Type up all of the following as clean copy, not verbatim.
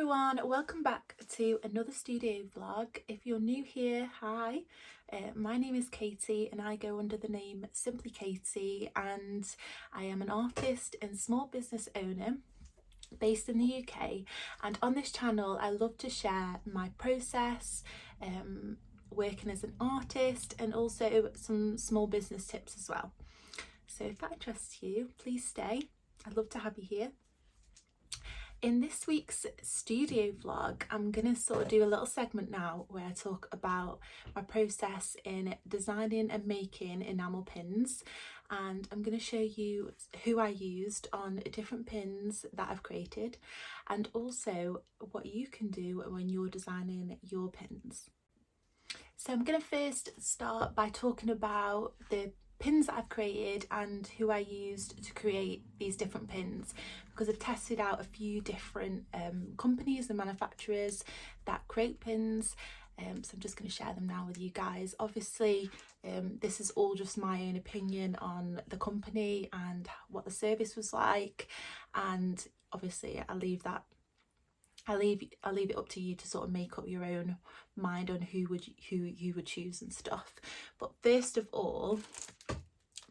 everyone, welcome back to another studio vlog. If you're new here, hi, my name is Katy and I go under the name Simply Katy, and I am an artist and small business owner based in the UK. And on this channel I love to share my process, working as an artist, and also some small business tips as well. So if that interests you, please stay. I'd love to have you here. In this week's studio vlog, I'm going to sort of do a little segment now where I talk about my process in designing and making enamel pins, and I'm going to show you who I used on different pins that I've created, and also what you can do when you're designing your pins. So I'm going to first start by talking about the pins that I've created and who I used to create these different pins, because I've tested out a few different companies and manufacturers that create pins, so I'm just going to share them now with you guys. Obviously this is all just my own opinion on the company and what the service was like, and obviously I'll leave it up to you to sort of make up your own mind on who you would choose and stuff. But first of all,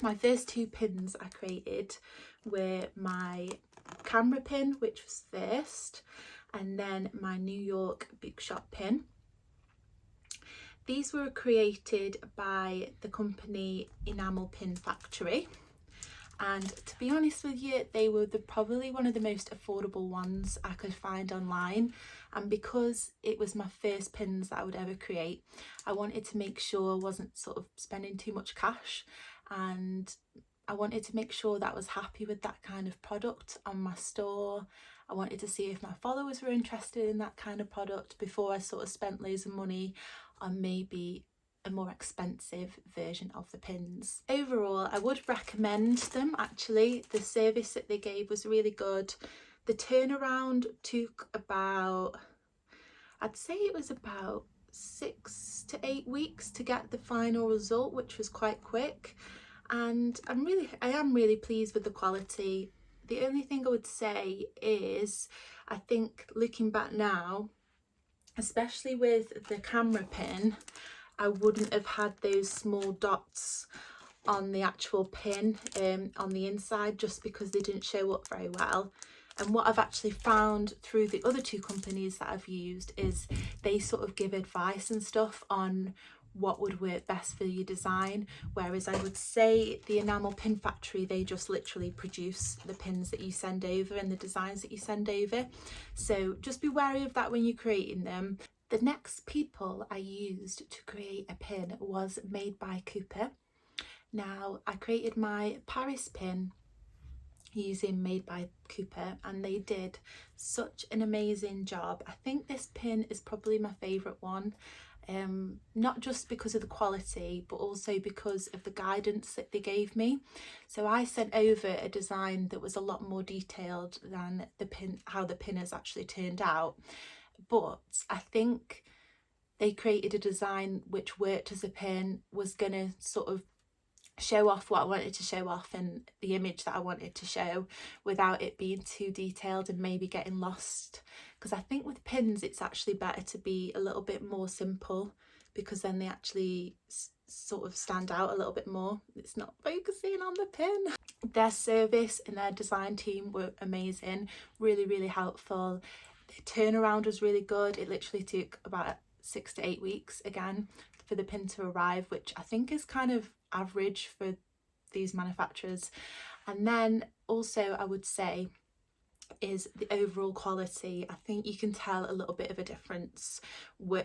my first two pins I created were my camera pin, which was first, and then my New York bookshop pin. These were created by the company Enamel Pin Factory, and to be honest with you, they were probably one of the most affordable ones I could find online. And because it was my first pins that I would ever create, I wanted to make sure I wasn't sort of spending too much cash, and I wanted to make sure that I was happy with that kind of product on my store. I wanted to see if my followers were interested in that kind of product before I sort of spent loads of money on maybe a more expensive version of the pins. Overall, I would recommend them. Actually, the service that they gave was really good. The turnaround took about, I'd say it was about 6 to 8 weeks to get the final result, which was quite quick, and I am really pleased with the quality. The only thing I would say is, I think looking back now, especially with the camera pin, I wouldn't have had those small dots on the actual pin on the inside, just because they didn't show up very well. And what I've actually found through the other two companies that I've used is they sort of give advice and stuff on what would work best for your design, whereas I would say the Enamel Pin Factory, they just literally produce the pins that you send over and the designs that you send over. So just be wary of that when you're creating them. The next people I used to create a pin was Made by Cooper. Now, I created my Paris pin using Made by Cooper, and they did such an amazing job. I think this pin is probably my favourite one, not just because of the quality, but also because of the guidance that they gave me. So I sent over a design that was a lot more detailed than the pin, how the pin has actually turned out. But I think they created a design which worked as a pin, was going to sort of show off what I wanted to show off and the image that I wanted to show, without it being too detailed and maybe getting lost. Because I think with pins it's actually better to be a little bit more simple, because then they actually sort of stand out a little bit more. It's not focusing on the pin. Their service and their design team were amazing, really helpful. The turnaround was really good. It literally took about 6 to 8 weeks again for the pin to arrive, which I think is kind of average for these manufacturers. And then also I would say is the overall quality. I think you can tell a little bit of a difference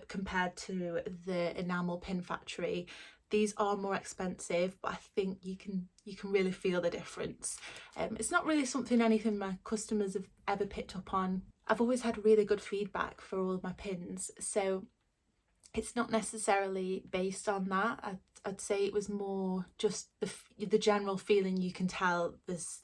compared to the Enamel Pin Factory. These are more expensive, but I think you can really feel the difference. It's not really anything my customers have ever picked up on. I've always had really good feedback for all of my pins, so it's not necessarily based on that. I'd say it was more just the general feeling. You can tell this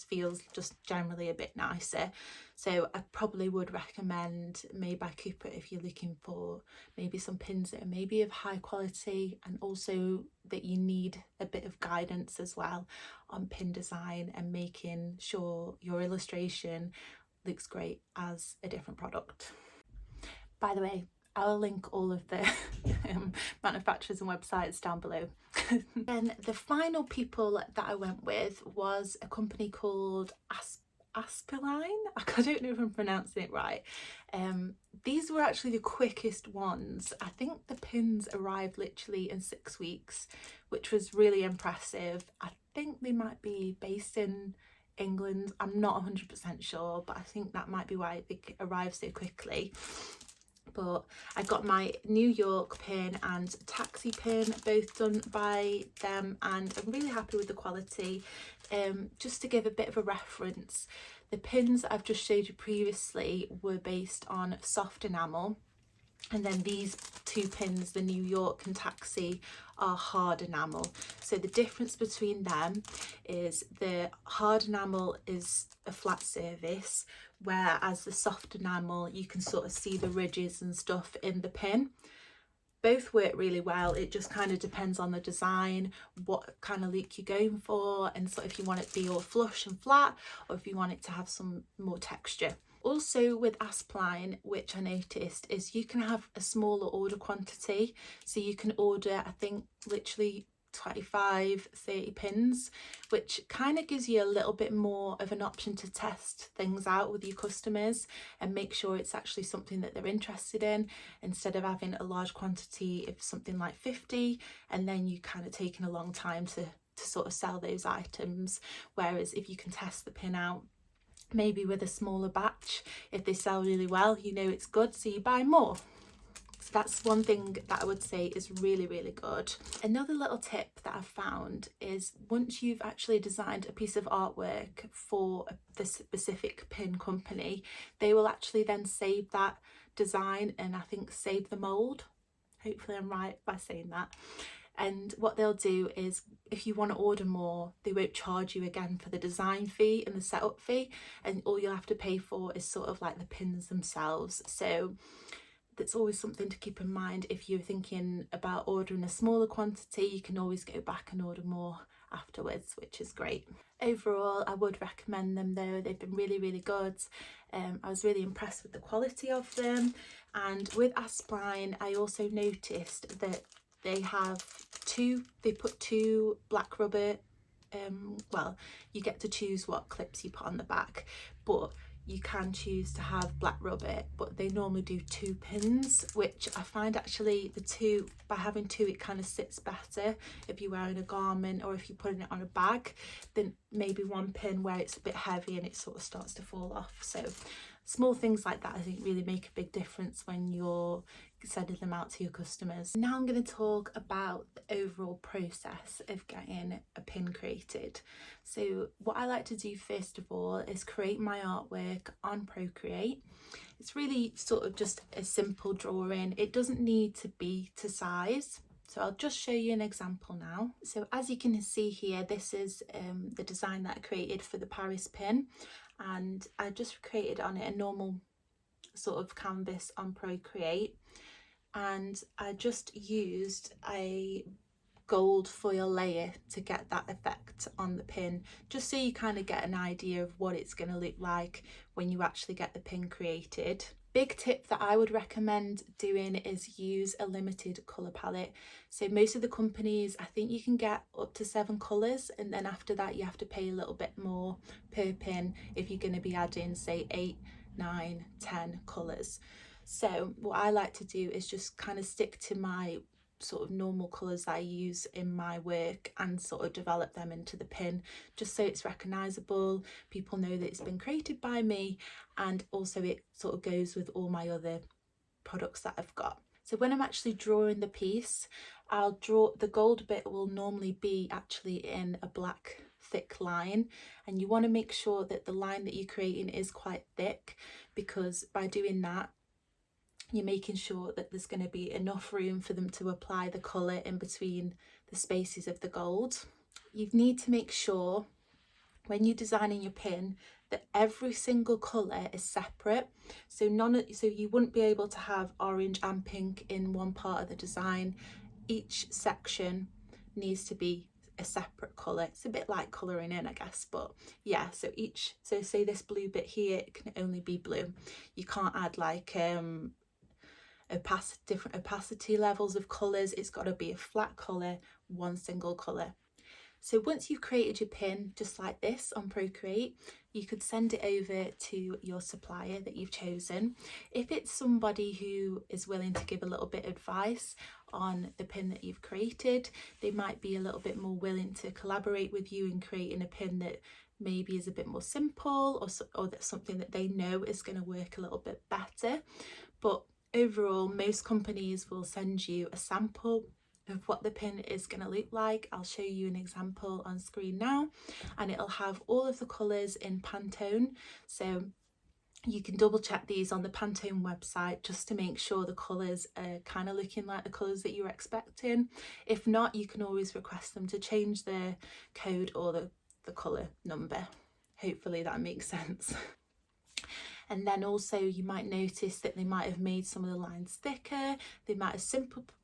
feels just generally a bit nicer. So I probably would recommend Made by Cooper if you're looking for maybe some pins that are maybe of high quality, and also that you need a bit of guidance as well on pin design and making sure your illustration looks great as a different product. By the way, I'll link all of the manufacturers and websites down below. And the final people that I went with was a company called Asplen. I don't know if I'm pronouncing it right. These were actually the quickest ones. I think the pins arrived literally in 6 weeks, which was really impressive. I think they might be based in England. I'm not 100% sure, but I think that might be why they arrived so quickly. But I got my New York pin and taxi pin both done by them, and I'm really happy with the quality. Just to give a bit of a reference, the pins that I've just showed you previously were based on soft enamel, and then these 2 pins, the New York and taxi, are hard enamel. So the difference between them is the hard enamel is a flat surface, whereas the soft enamel, you can sort of see the ridges and stuff in the pin. Both work really well. It just kind of depends on the design, what kind of look you're going for, and so if you want it to be all flush and flat, or if you want it to have some more texture. Also with Asplen, which I noticed, is you can have a smaller order quantity. So you can order, I think, literally 25, 30 pins, which kind of gives you a little bit more of an option to test things out with your customers and make sure it's actually something that they're interested in, instead of having a large quantity of something like 50 and then you kind of taking a long time to sort of sell those items. Whereas if you can test the pin out maybe with a smaller batch, if they sell really well, you know it's good, so you buy more. So that's one thing that I would say is really, really good. Another little tip that I've found is once you've actually designed a piece of artwork for the specific pin company, they will actually then save that design and I think save the mould. Hopefully I'm right by saying that. And what they'll do is, if you want to order more, they won't charge you again for the design fee and the setup fee, and all you'll have to pay for is sort of like the pins themselves. So that's always something to keep in mind. If you're thinking about ordering a smaller quantity, you can always go back and order more afterwards, which is great. Overall, I would recommend them though. They've been really, really good. I was really impressed with the quality of them. And with Asplen, I also noticed that they put 2 black rubber, well, you get to choose what clips you put on the back, but you can choose to have black rubber, but they normally do 2 pins, which I find actually by having 2, it kind of sits better if you're wearing a garment or if you're putting it on a bag than maybe 1 pin where it's a bit heavy and it sort of starts to fall off. So small things like that I think really make a big difference when you're sending them out to your customers. Now I'm going to talk about the overall process of getting a pin created. So what I like to do first of all is create my artwork on Procreate. It's really sort of just a simple drawing. It doesn't need to be to size. So I'll just show you an example now. So as you can see here, this is the design that I created for the Paris pin, and I just created on it a normal sort of canvas on Procreate, and I just used a gold foil layer to get that effect on the pin, just so you kind of get an idea of what it's going to look like when you actually get the pin created. Big tip that I would recommend doing is use a limited colour palette. So most of the companies, I think you can get up to 7 colours, and then after that you have to pay a little bit more per pin if you're going to be adding say 8, 9, 10 colours. So what I like to do is just kind of stick to my sort of normal colours that I use in my work and sort of develop them into the pin, just so it's recognisable, people know that it's been created by me, and also it sort of goes with all my other products that I've got. So when I'm actually drawing the piece, I'll draw the gold bit will normally be actually in a black thick line, and you want to make sure that the line that you're creating is quite thick, because by doing that you're making sure that there's going to be enough room for them to apply the colour in between the spaces of the gold. You need to make sure when you're designing your pin that every single colour is separate. So you wouldn't be able to have orange and pink in one part of the design. Each section needs to be a separate colour. It's a bit like colouring in, I guess, but yeah, so say this blue bit here, it can only be blue. You can't add like different opacity levels of colours. It's got to be a flat colour, one single colour. So once you've created your pin just like this on Procreate, you could send it over to your supplier that you've chosen. If it's somebody who is willing to give a little bit of advice on the pin that you've created, they might be a little bit more willing to collaborate with you in creating a pin that maybe is a bit more simple, or that's something that they know is going to work a little bit better. But overall, most companies will send you a sample of what the pin is going to look like. I'll show you an example on screen now, and it'll have all of the colours in Pantone, so you can double check these on the Pantone website just to make sure the colours are kind of looking like the colours that you're expecting. If not, you can always request them to change the code or the colour number. Hopefully that makes sense. And then also you might notice that they might have made some of the lines thicker, they might have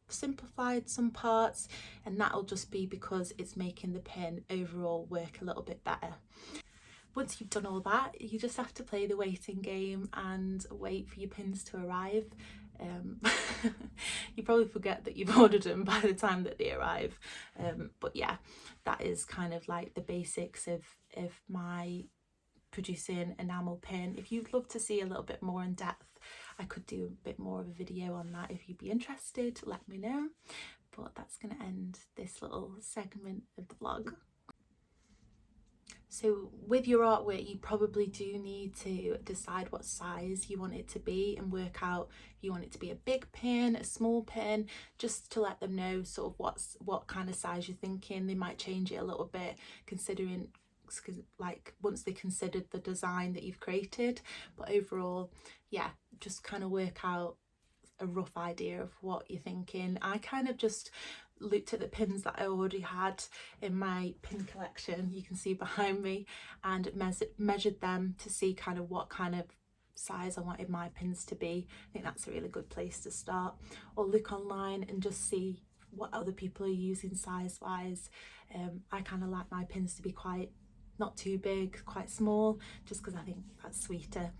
simplified some parts, and that'll just be because it's making the pin overall work a little bit better. Once you've done all that, you just have to play the waiting game and wait for your pins to arrive. You probably forget that you've ordered them by the time that they arrive, but yeah, that is kind of like the basics of my producing enamel pin. If you'd love to see a little bit more in depth, I could do a bit more of a video on that. If you'd be interested, let me know. But that's going to end this little segment of the vlog. So with your artwork, you probably do need to decide what size you want it to be and work out if you want it to be a big pin, a small pin, just to let them know sort of what kind of size you're thinking. They might change it a little bit considering, like, once they considered the design that you've created. But overall, yeah, just kind of work out a rough idea of what you're thinking. I kind of just looked at the pins that I already had in my pin collection, you can see behind me, and measured them to see kind of what kind of size I wanted my pins to be. I think that's a really good place to start. Or look online and just see what other people are using size wise. I kind of like my pins to be quite not too big, quite small, just because I think that's sweeter.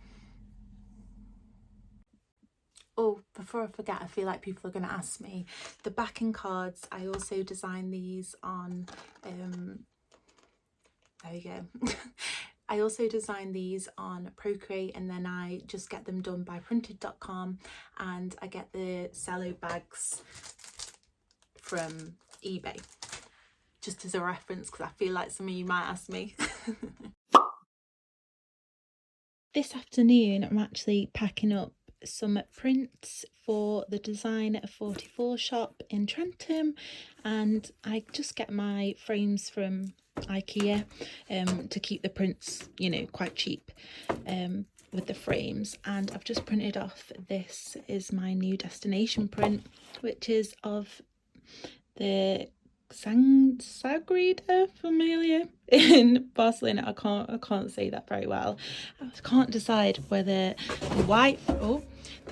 Oh, before I forget, I feel like people are going to ask me, the backing cards, I also designed these on, there we go. I also designed these on Procreate, and then I just get them done by printed.com, and I get the cello bags from eBay, just as a reference, because I feel like some of you might ask me. This afternoon I'm actually packing up some prints for the Design 44 shop in Trentham, and I just get my frames from IKEA to keep the prints, you know, quite cheap with the frames. And I've just printed off, this is my new destination print, which is of the Sagrada Familia in Barcelona. I can't say that very well. I can't decide whether the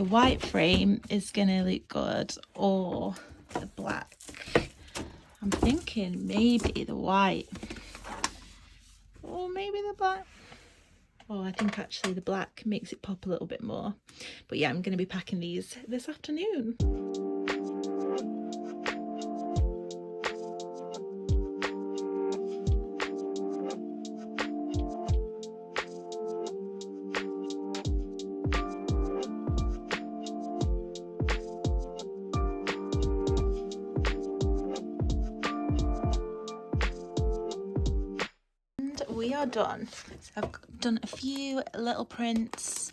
white frame is gonna look good or the black. I'm thinking maybe the white, or maybe the black. Oh, I think actually the black makes it pop a little bit more. But yeah, I'm going to be packing these this afternoon. We are done. So I've done a few little prints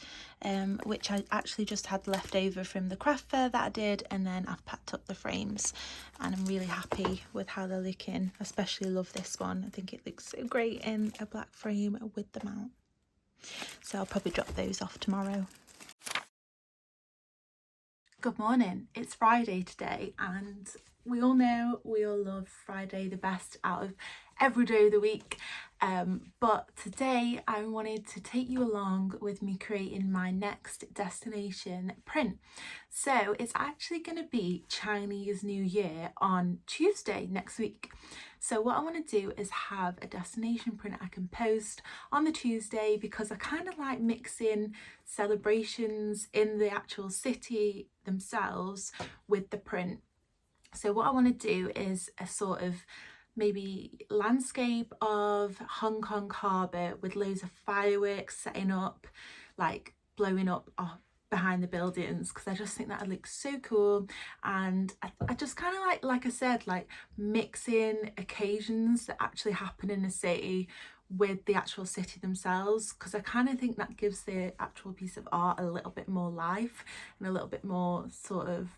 which I actually just had left over from the craft fair that I did, and then I've packed up the frames, and I'm really happy with how they're looking. I especially love this one. I think it looks so great in a black frame with the mount, so I'll probably drop those off tomorrow. Good morning, it's Friday today, and we all know, we all love Friday the best out of every day of the week. But today I wanted to take you along with me creating my next destination print. So it's actually going to be Chinese New Year on Tuesday next week. So what I want to do is have a destination print I can post on the Tuesday, because I kind of like mixing celebrations in the actual city themselves with the print. So what I want to do is a sort of maybe landscape of Hong Kong harbour with loads of fireworks setting up, like blowing up behind the buildings, because I just think that would look so cool. And I just kind of like I said, like mixing occasions that actually happen in a city with the actual city themselves, because I kind of think that gives the actual piece of art a little bit more life and a little bit more sort of,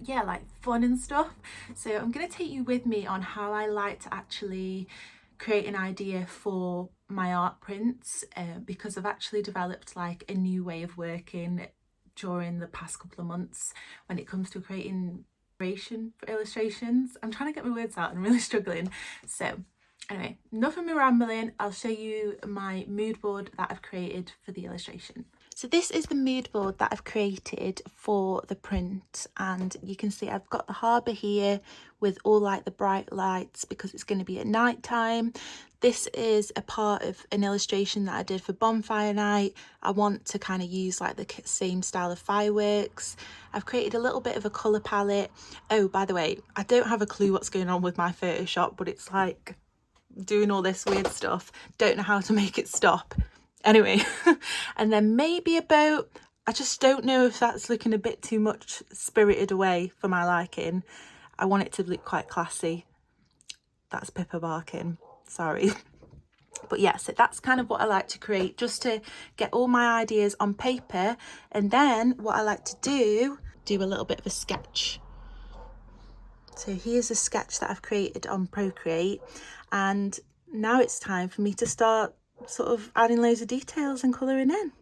yeah, like fun and stuff. So I'm going to take you with me on how I like to actually create an idea for my art prints, because I've actually developed like a new way of working during the past couple of months when it comes to creating for illustrations. I'm trying to get my words out and I'm really struggling. So anyway, enough of me rambling. I'll show you my mood board that I've created for the illustration. So this is the mood board that I've created for the print, and you can see I've got the harbour here with all like the bright lights because it's going to be at night time. This is a part of an illustration that I did for bonfire night. I want to kind of use like the same style of fireworks. I've created a little bit of a colour palette. Oh, by the way, I don't have a clue what's going on with my Photoshop, but it's like doing all this weird stuff. Don't know how to make it stop. Anyway, and then maybe a boat. I just don't know if that's looking a bit too much spirited away for my liking. I want it to look quite classy. That's Pippa barking, sorry. But yeah, so that's kind of what I like to create, just to get all my ideas on paper. And then what I like to do a little bit of a sketch. So here's a sketch that I've created on Procreate, and now it's time for me to start sort of adding loads of details and colouring in.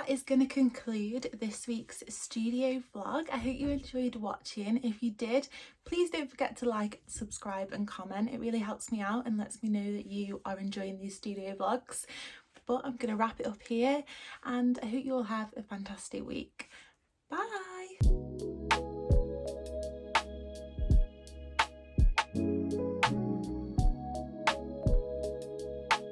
Is going to conclude this week's studio vlog. I hope you enjoyed watching. If you did, please don't forget to like, subscribe and comment. It really helps me out and lets me know that you are enjoying these studio vlogs. But I'm going to wrap it up here, and I hope you all have a fantastic week. Bye.